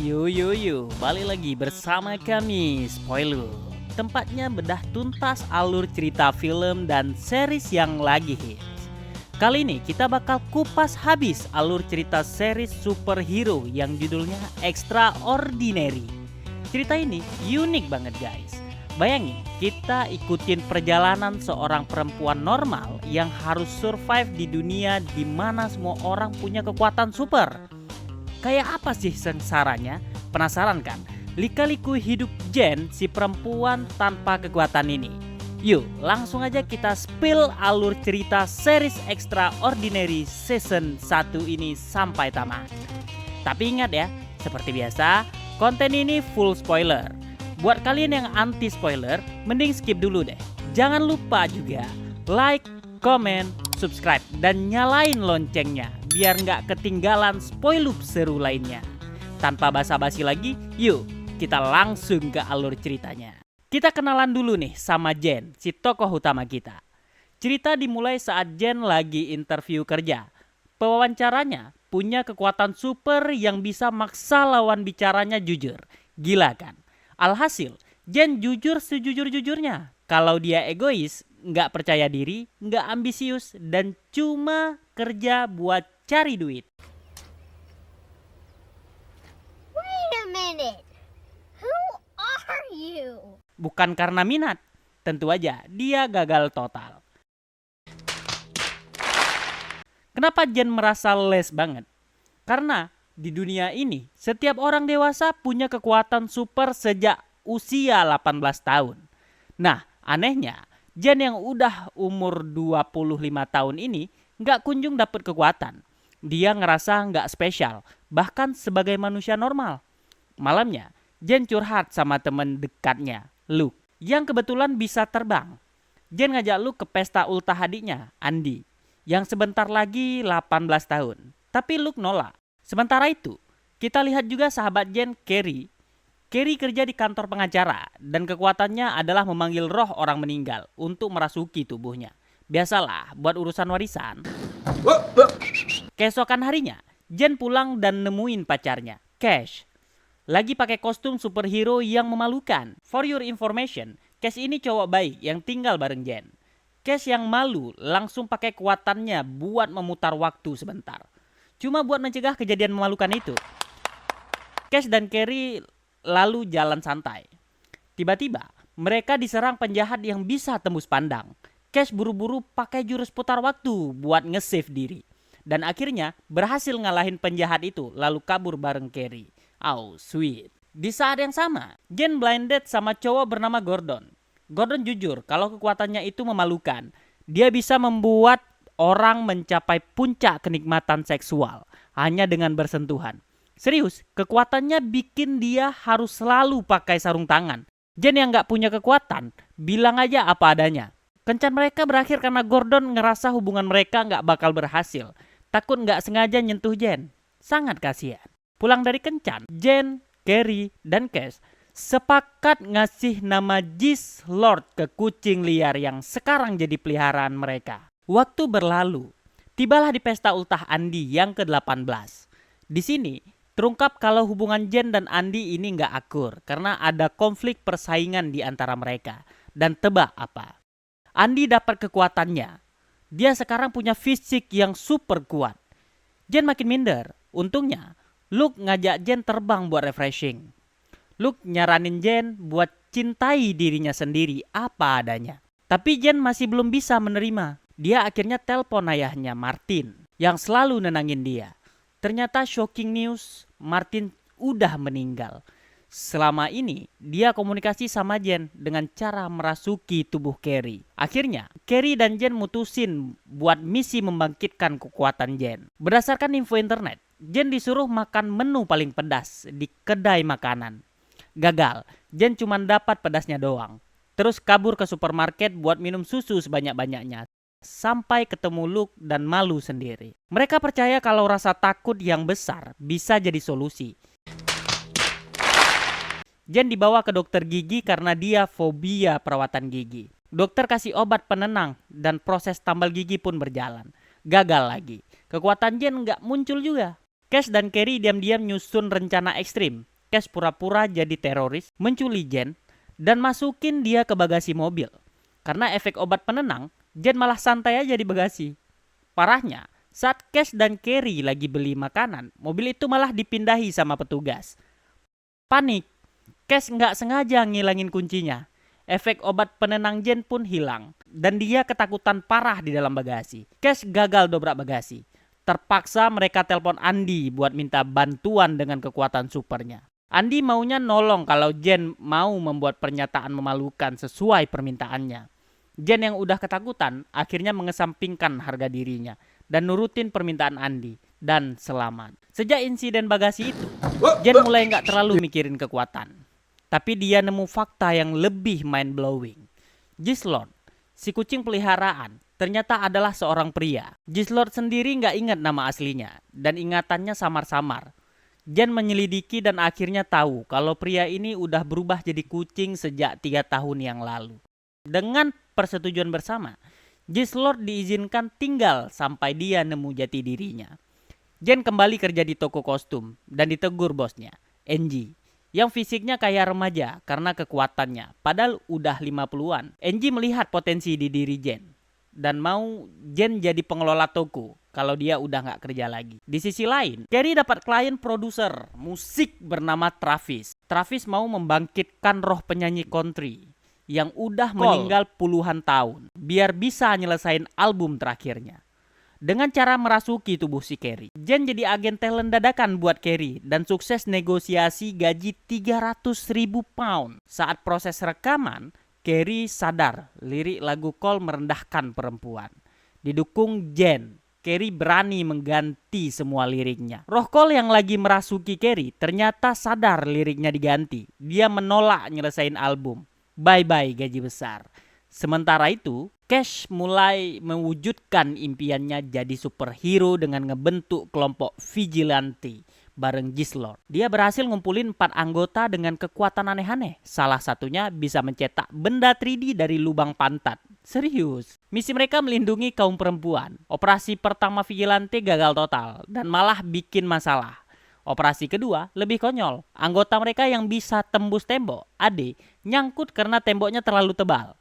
Balik lagi bersama kami, Spoiler. Tempatnya bedah tuntas alur cerita film dan series yang lagi hits. Kali ini kita bakal kupas habis alur cerita series superhero yang judulnya Extraordinary. Cerita ini unik banget guys. Bayangin, kita ikutin perjalanan seorang perempuan normal yang harus survive di dunia di mana semua orang punya kekuatan super. Kayak apa sih sengsaranya? Penasaran kan? Lika-liku hidup Jen, si perempuan tanpa kekuatan ini. Yuk, langsung aja kita spill alur cerita series Extraordinary season 1 ini sampai tamat. Tapi ingat ya, seperti biasa, konten ini full spoiler. Buat kalian yang anti spoiler, mending skip dulu deh. Jangan lupa juga like, comment, subscribe, dan nyalain loncengnya biar nggak ketinggalan spoilup seru lainnya. Tanpa basa-basi lagi, yuk kita langsung ke alur ceritanya. Kita kenalan dulu nih sama Jen, si tokoh utama kita. Cerita dimulai saat Jen lagi interview kerja. Pewawancaranya punya kekuatan super yang bisa maksa lawan bicaranya jujur. Gila kan? Alhasil, Jen jujur sejujur-jujurnya. Kalau dia egois, nggak percaya diri, nggak ambisius, dan cuma kerja buat cari duit. Wait a minute. Who are you? Bukan karena minat, tentu aja dia gagal total. Kenapa Jen merasa les banget? Karena di dunia ini, setiap orang dewasa punya kekuatan super sejak usia 18 tahun. Nah, anehnya, Jen yang udah umur 25 tahun ini nggak kunjung dapet kekuatan. Dia ngerasa nggak spesial, bahkan sebagai manusia normal. Malamnya, Jen curhat sama temen dekatnya, Luke, yang kebetulan bisa terbang. Jen ngajak Luke ke pesta ultah adiknya, Andy, yang sebentar lagi 18 tahun. Tapi Luke nolak. Sementara itu, kita lihat juga sahabat Jen, Carrie. Carrie kerja di kantor pengacara dan kekuatannya adalah memanggil roh orang meninggal untuk merasuki tubuhnya. Biasalah buat urusan warisan. Keesokan harinya, Jen pulang dan nemuin pacarnya, Cash. Lagi pakai kostum superhero yang memalukan. For your information, Cash ini cowok baik yang tinggal bareng Jen. Cash yang malu langsung pakai kekuatannya buat memutar waktu sebentar. Cuma buat mencegah kejadian memalukan itu. Cash dan Carrie lalu jalan santai. Tiba-tiba, mereka diserang penjahat yang bisa tembus pandang. Cash buru-buru pakai jurus putar waktu buat nge-save diri. Dan akhirnya berhasil ngalahin penjahat itu lalu kabur bareng Carrie. Oh, sweet. Di saat yang sama, Jen blinded sama cowok bernama Gordon. Gordon jujur kalau kekuatannya itu memalukan. Dia bisa membuat orang mencapai puncak kenikmatan seksual hanya dengan bersentuhan. Serius, kekuatannya bikin dia harus selalu pakai sarung tangan. Jen yang gak punya kekuatan, bilang aja apa adanya. Kencan mereka berakhir karena Gordon ngerasa hubungan mereka gak bakal berhasil. Takut gak sengaja nyentuh Jen. Sangat kasihan. Pulang dari kencan, Jen, Carrie, dan Cash sepakat ngasih nama Jizz Lord ke kucing liar yang sekarang jadi peliharaan mereka. Waktu berlalu, tibalah di pesta ultah Andy yang ke-18. Di sini, terungkap kalau hubungan Jen dan Andy ini nggak akur karena ada konflik persaingan di antara mereka. Dan tebak apa? Andy dapat kekuatannya. Dia sekarang punya fisik yang super kuat. Jen makin minder. Untungnya, Luke ngajak Jen terbang buat refreshing. Luke nyaranin Jen buat cintai dirinya sendiri apa adanya. Tapi Jen masih belum bisa menerima. Dia akhirnya telpon ayahnya, Martin, yang selalu nenangin dia. Ternyata shocking news, Martin udah meninggal. Selama ini, dia komunikasi sama Jen dengan cara merasuki tubuh Carrie. Akhirnya, Carrie dan Jen mutusin buat misi membangkitkan kekuatan Jen. Berdasarkan info internet, Jen disuruh makan menu paling pedas di kedai makanan. Gagal, Jen cuma dapat pedasnya doang. Terus kabur ke supermarket buat minum susu sebanyak-banyaknya. Sampai ketemu Luke dan malu sendiri. Mereka percaya kalau rasa takut yang besar bisa jadi solusi. Jen dibawa ke dokter gigi karena dia fobia perawatan gigi. Dokter kasih obat penenang dan proses tambal gigi pun berjalan. Gagal lagi. Kekuatan Jen nggak muncul juga. Cash dan Carrie diam-diam nyusun rencana ekstrim. Cash pura-pura jadi teroris, menculik Jen, dan masukin dia ke bagasi mobil. Karena efek obat penenang, Jen malah santai aja di bagasi. Parahnya, saat Cash dan Carrie lagi beli makanan, mobil itu malah dipindahi sama petugas. Panik, Cash nggak sengaja ngilangin kuncinya. Efek obat penenang Jen pun hilang, dan dia ketakutan parah di dalam bagasi. Cash gagal dobrak bagasi. Terpaksa mereka telepon Andy buat minta bantuan dengan kekuatan supernya. Andy maunya nolong kalau Jen mau membuat pernyataan memalukan sesuai permintaannya. Jen yang udah ketakutan akhirnya mengesampingkan harga dirinya dan nurutin permintaan Andy dan selamat. Sejak insiden bagasi itu, Jen mulai nggak terlalu mikirin kekuatan. Tapi dia nemu fakta yang lebih mind-blowing. Gizlord, si kucing peliharaan, ternyata adalah seorang pria. Gizlord sendiri nggak ingat nama aslinya dan ingatannya samar-samar. Jen menyelidiki dan akhirnya tahu kalau pria ini udah berubah jadi kucing sejak 3 tahun yang lalu. Dengan persetujuan bersama, Gizlord diizinkan tinggal sampai dia nemu jati dirinya. Jen kembali kerja di toko kostum dan ditegur bosnya, Angie, yang fisiknya kayak remaja karena kekuatannya, padahal udah 50-an. Angie melihat potensi di diri Jen dan mau Jen jadi pengelola toko kalau dia udah nggak kerja lagi. Di sisi lain, Carrie dapat klien produser musik bernama Travis. Travis mau membangkitkan roh penyanyi country yang udah meninggal puluhan tahun biar bisa nyelesain album terakhirnya. Dengan cara merasuki tubuh si Carrie, Jen jadi agen talent dadakan buat Carrie dan sukses negosiasi gaji 300.000 pound. Saat proses rekaman, Carrie sadar lirik lagu Cole merendahkan perempuan. Didukung Jen, Carrie berani mengganti semua liriknya. Roh Cole yang lagi merasuki Carrie ternyata sadar liriknya diganti. Dia menolak nyelesain album. Bye-bye gaji besar. Sementara itu, Cash mulai mewujudkan impiannya jadi superhero dengan ngebentuk kelompok vigilante bareng Gizlord. Dia berhasil ngumpulin 4 anggota dengan kekuatan aneh-aneh. Salah satunya bisa mencetak benda 3D dari lubang pantat. Serius. Misi mereka melindungi kaum perempuan. Operasi pertama vigilante gagal total dan malah bikin masalah. Operasi kedua lebih konyol. Anggota mereka yang bisa tembus tembok, Ade, nyangkut karena temboknya terlalu tebal.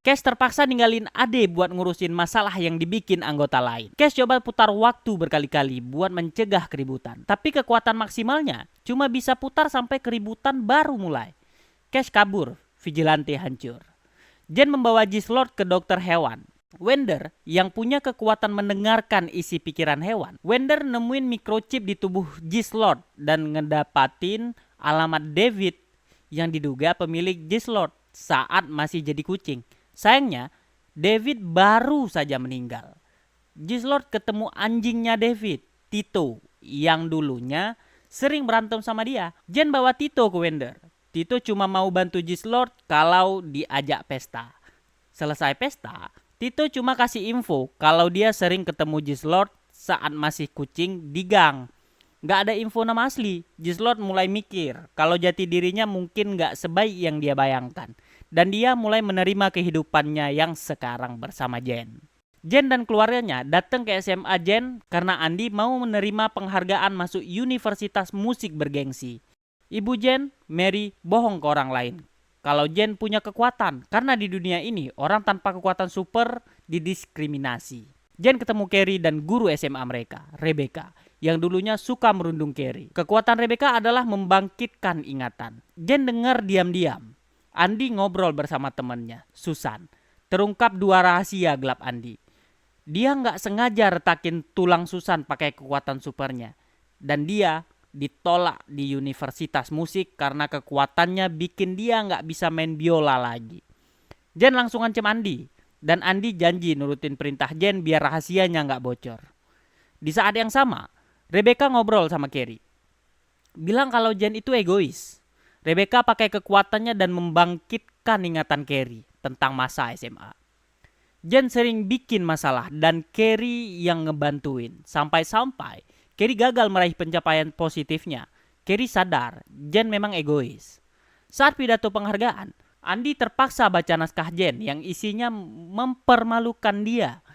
Cash terpaksa ninggalin Ade buat ngurusin masalah yang dibikin anggota lain. Cash coba putar waktu berkali-kali buat mencegah keributan. Tapi kekuatan maksimalnya cuma bisa putar sampai keributan baru mulai. Cash kabur, vigilante hancur. Jen membawa Gizlord ke dokter hewan. Wender yang punya kekuatan mendengarkan isi pikiran hewan. Wender nemuin microchip di tubuh Gizlord dan ngedapatin alamat David yang diduga pemilik Gizlord saat masih jadi kucing. Sayangnya, David baru saja meninggal. Gizlord ketemu anjingnya David, Tito, yang dulunya sering berantem sama dia. Jen bawa Tito ke Wender. Tito cuma mau bantu Gizlord kalau diajak pesta. Selesai pesta, Tito cuma kasih info kalau dia sering ketemu Gizlord saat masih kucing di gang. Gak ada info nama asli. Gizlord mulai mikir kalau jati dirinya mungkin gak sebaik yang dia bayangkan. Dan dia mulai menerima kehidupannya yang sekarang bersama Jen. Jen dan keluarganya datang ke SMA Jen karena Andy mau menerima penghargaan masuk universitas musik bergengsi. Ibu Jen, Mary, bohong ke orang lain kalau Jen punya kekuatan karena di dunia ini orang tanpa kekuatan super didiskriminasi. Jen ketemu Carrie dan guru SMA mereka, Rebecca, yang dulunya suka merundung Carrie. Kekuatan Rebecca adalah membangkitkan ingatan. Jen dengar diam-diam. Andy ngobrol bersama temannya, Susan. Terungkap 2 rahasia gelap Andy. Dia nggak sengaja retakin tulang Susan pakai kekuatan supernya. Dan dia ditolak di universitas musik karena kekuatannya bikin dia nggak bisa main biola lagi. Jen langsung ancam Andy. Dan Andy janji nurutin perintah Jen biar rahasianya nggak bocor. Di saat yang sama, Rebecca ngobrol sama Carrie. Bilang kalau Jen itu egois. Rebecca pakai kekuatannya dan membangkitkan ingatan Carrie tentang masa SMA. Jen sering bikin masalah dan Carrie yang ngebantuin. Sampai-sampai Carrie gagal meraih pencapaian positifnya. Carrie sadar Jen memang egois. Saat pidato penghargaan, Andy terpaksa baca naskah Jen yang isinya mempermalukan dia.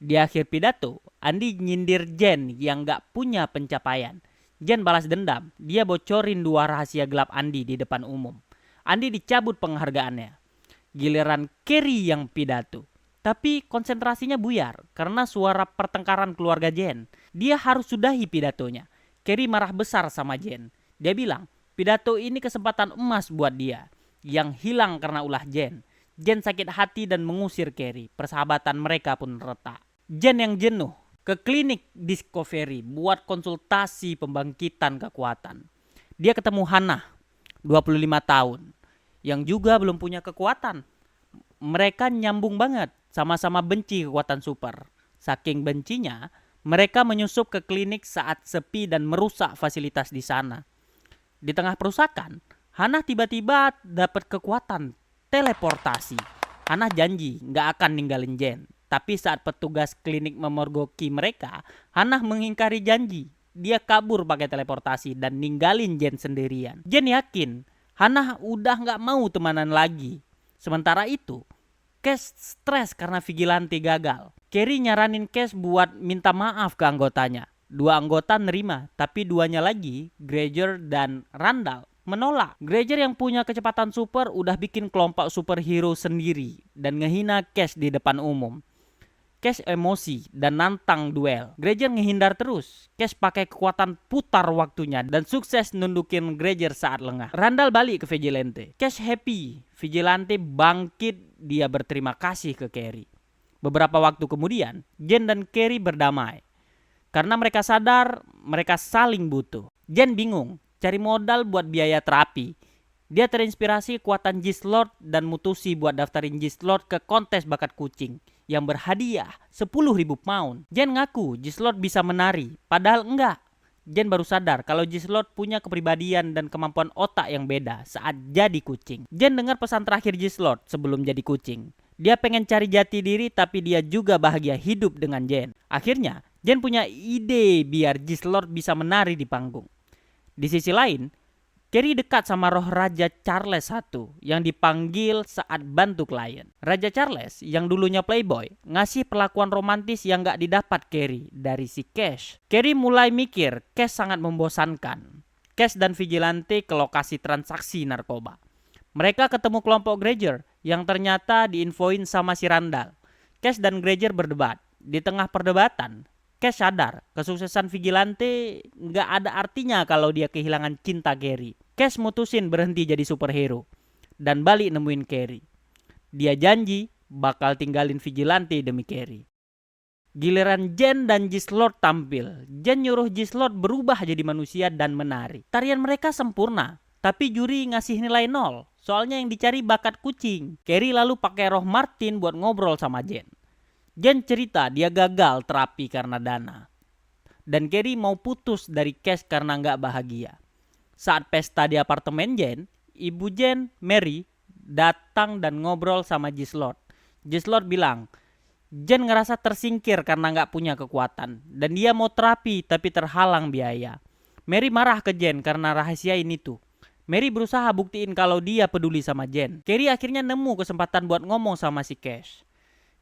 Di akhir pidato, Andy nyindir Jen yang gak punya pencapaian. Jen balas dendam, dia bocorin 2 rahasia gelap Andy di depan umum. Andy dicabut penghargaannya. Giliran Carrie yang pidato. Tapi konsentrasinya buyar karena suara pertengkaran keluarga Jen. Dia harus sudahi pidatonya. Carrie marah besar sama Jen. Dia bilang, pidato ini kesempatan emas buat dia. Yang hilang karena ulah Jen. Jen sakit hati dan mengusir Carrie. Persahabatan mereka pun retak. Jen yang jenuh ke klinik Discovery buat konsultasi pembangkitan kekuatan. Dia ketemu Hannah, 25 tahun, yang juga belum punya kekuatan. Mereka nyambung banget, sama-sama benci kekuatan super. Saking bencinya, mereka menyusup ke klinik saat sepi dan merusak fasilitas di sana. Di tengah perusakan, Hannah tiba-tiba dapat kekuatan teleportasi. Hannah janji nggak akan ninggalin Jen. Tapi saat petugas klinik memergoki mereka, Hannah mengingkari janji. Dia kabur pakai teleportasi dan ninggalin Jen sendirian. Jen yakin Hannah udah gak mau temanan lagi. Sementara itu, Cash stres karena vigilante gagal. Carrie nyaranin Cash buat minta maaf ke anggotanya. 2 anggota nerima, tapi 2-nya lagi, Granger dan Randall, menolak. Granger yang punya kecepatan super udah bikin kelompok superhero sendiri dan ngehina Cash di depan umum. Cash emosi dan nantang duel. Granger ngehindar terus. Cash pakai kekuatan putar waktunya dan sukses nundukin Granger saat lengah. Randall balik ke Vigilante. Cash happy. Vigilante bangkit, dia berterima kasih ke Carrie. Beberapa waktu kemudian, Jen dan Carrie berdamai. Karena mereka sadar mereka saling butuh. Jen bingung cari modal buat biaya terapi. Dia terinspirasi kekuatan Gist-Lord dan mutusi buat daftarin Gist-Lord ke kontes bakat kucing yang berhadiah 10.000 pound. Jen ngaku Gist-Lord bisa menari, padahal enggak. Jen baru sadar kalau Gist-Lord punya kepribadian dan kemampuan otak yang beda saat jadi kucing. Jen dengar pesan terakhir Gist-Lord sebelum jadi kucing. Dia pengen cari jati diri tapi dia juga bahagia hidup dengan Jen. Akhirnya, Jen punya ide biar Gist-Lord bisa menari di panggung. Di sisi lain, Carrie dekat sama roh Raja Charles I yang dipanggil saat bantu klien. Raja Charles yang dulunya playboy ngasih perlakuan romantis yang gak didapat Carrie dari si Cash. Carrie mulai mikir Cash sangat membosankan. Cash dan Vigilante ke lokasi transaksi narkoba. Mereka ketemu kelompok Granger yang ternyata diinfoin sama si Randall. Cash dan Granger berdebat. Di tengah perdebatan, Cash sadar kesuksesan Vigilante nggak ada artinya kalau dia kehilangan cinta Carrie. Cash mutusin berhenti jadi superhero dan balik nemuin Carrie. Dia janji bakal tinggalin Vigilante demi Carrie. Giliran Jen dan Gist-Lord tampil. Jen nyuruh Gist-Lord berubah jadi manusia dan menari. Tarian mereka sempurna, tapi juri ngasih nilai 0. Soalnya yang dicari bakat kucing. Carrie lalu pakai roh Martin buat ngobrol sama Jen. Jen cerita dia gagal terapi karena dana. Dan Carrie mau putus dari Cash karena gak bahagia. Saat pesta di apartemen Jen, ibu Jen, Mary, datang dan ngobrol sama Gist-Lord. Gist-Lord bilang, Jen ngerasa tersingkir karena gak punya kekuatan. Dan dia mau terapi tapi terhalang biaya. Mary marah ke Jen karena rahasia ini tuh. Mary berusaha buktiin kalau dia peduli sama Jen. Carrie akhirnya nemu kesempatan buat ngomong sama si Cash.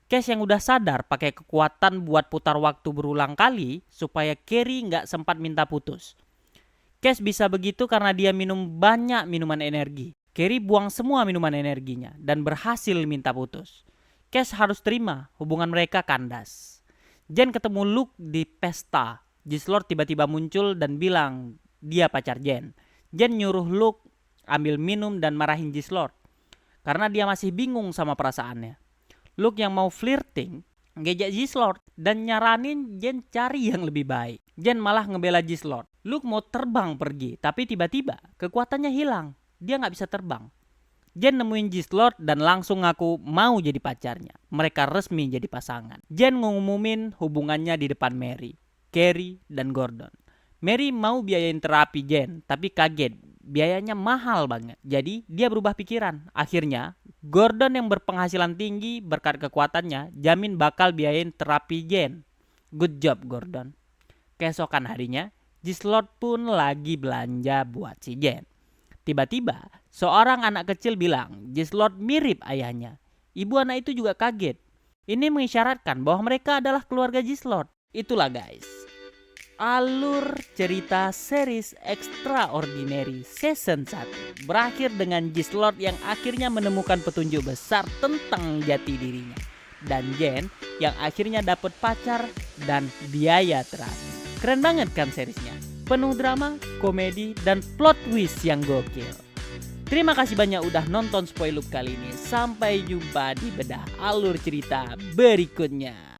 Cash yang udah sadar pakai kekuatan buat putar waktu berulang kali supaya Carrie nggak sempat minta putus. Cash bisa begitu karena dia minum banyak minuman energi. Carrie buang semua minuman energinya dan berhasil minta putus. Cash harus terima, hubungan mereka kandas. Jen ketemu Luke di pesta. Gist-Lord tiba-tiba muncul dan bilang dia pacar Jen. Jen nyuruh Luke ambil minum dan marahin Gist-Lord karena dia masih bingung sama perasaannya. Luke yang mau flirting ngejek Gist-Lord dan nyaranin Jen cari yang lebih baik. Jen malah ngebela Gist-Lord. Luke mau terbang pergi, tapi tiba-tiba kekuatannya hilang. Dia gak bisa terbang. Jen nemuin Gist-Lord dan langsung ngaku mau jadi pacarnya. Mereka resmi jadi pasangan. Jen ngumumin hubungannya di depan Mary, Carrie, dan Gordon. Mary mau biayain terapi Jen, tapi kaget. Biayanya mahal banget. Jadi dia berubah pikiran. Akhirnya Gordon yang berpenghasilan tinggi berkat kekuatannya jamin bakal biayain terapi Jen. Good job Gordon. Keesokan harinya Gist-Lord pun lagi belanja buat si Jen. Tiba-tiba seorang anak kecil bilang Gist-Lord mirip ayahnya. Ibu anak itu juga kaget. Ini mengisyaratkan bahwa mereka adalah keluarga Gислord. Itulah guys, alur cerita series Extraordinary Season 1 berakhir dengan Gислord yang akhirnya menemukan petunjuk besar tentang jati dirinya, dan Jen yang akhirnya dapat pacar dan biaya terakhir. Keren banget kan seriesnya? Penuh drama, komedi, dan plot twist yang gokil. Terima kasih banyak udah nonton Spoilup kali ini. Sampai jumpa di bedah alur cerita berikutnya.